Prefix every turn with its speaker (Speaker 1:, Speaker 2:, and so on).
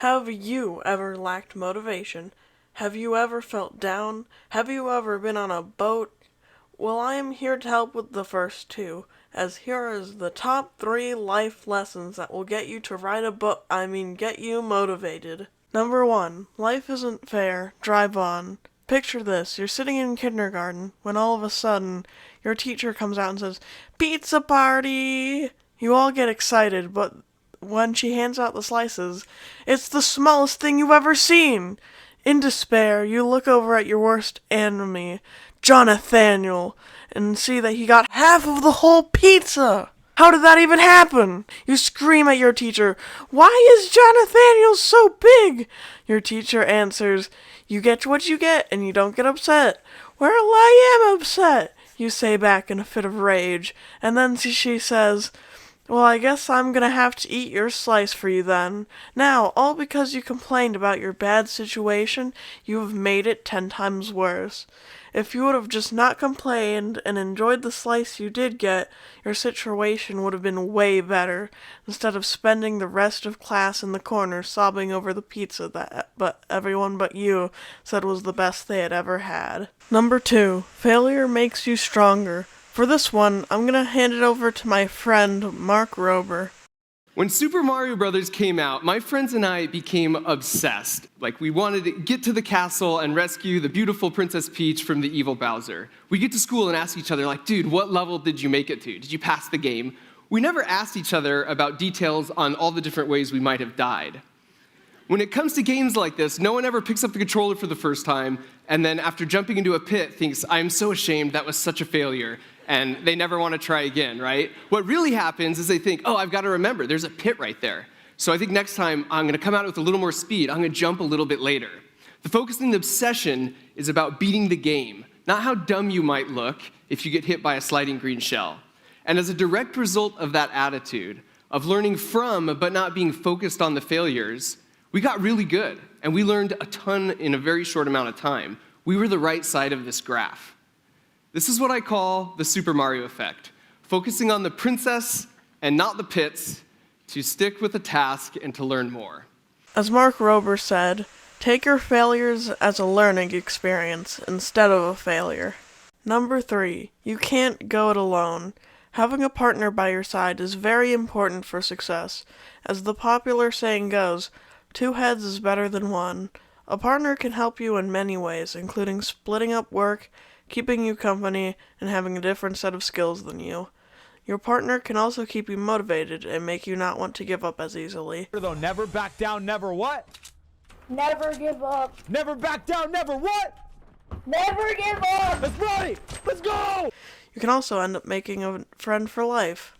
Speaker 1: Have you ever lacked motivation? Have you ever felt down? Have you ever been on a boat? Well, I am here to help with the first two, as here is the top 3 life lessons that will get you to write a book, get you motivated. Number 1, life isn't fair, drive on. Picture this, you're sitting in kindergarten when all of a sudden your teacher comes out and says, "Pizza party!" You all get excited, but when she hands out the slices, it's the smallest thing you've ever seen. In despair, you look over at your worst enemy, John Nathaniel, and see that he got half of the whole pizza. How did that even happen? You scream at your teacher, "Why is John Nathaniel so big?" Your teacher answers, "You get what you get and you don't get upset." "Well, I am upset," you say back in a fit of rage, and then she says, "Well, I guess I'm gonna have to eat your slice for you then." Now, all because you complained about your bad situation, you have made it 10 times worse. If you would have just not complained and enjoyed the slice you did get, your situation would have been way better, instead of spending the rest of class in the corner sobbing over the pizza that everyone but you said was the best they had ever had. Number 2, failure makes you stronger. For this one, I'm gonna hand it over to my friend, Mark Rober.
Speaker 2: When Super Mario Bros. Came out, my friends and I became obsessed. We wanted to get to the castle and rescue the beautiful Princess Peach from the evil Bowser. We get to school and ask each other, "Dude, what level did you make it to? Did you pass the game?" We never asked each other about details on all the different ways we might have died. When it comes to games like this, no one ever picks up the controller for the first time, and then after jumping into a pit thinks, "I am so ashamed, that was such a failure," and they never want to try again, right? What really happens is they think, "Oh, I've got to remember, there's a pit right there. So I think next time I'm going to come out with a little more speed, I'm going to jump a little bit later." The focus and the obsession is about beating the game, not how dumb you might look if you get hit by a sliding green shell. And as a direct result of that attitude, of learning from but not being focused on the failures, we got really good, and we learned a ton in a very short amount of time. We were the right side of this graph. This is what I call the Super Mario effect, focusing on the princess and not the pits, to stick with the task and to learn more.
Speaker 1: As Mark Rober said, take your failures as a learning experience instead of a failure. Number 3, you can't go it alone. Having a partner by your side is very important for success. As the popular saying goes, 2 heads is better than 1. A partner can help you in many ways, including splitting up work, keeping you company, and having a different set of skills than you. Your partner can also keep you motivated and make you not want to give up as easily.
Speaker 3: Though never back down, never what?
Speaker 4: Never give up.
Speaker 3: Never back down, never what?
Speaker 4: Never give up.
Speaker 3: Let's run it. Let's go.
Speaker 1: You can also end up making a friend for life.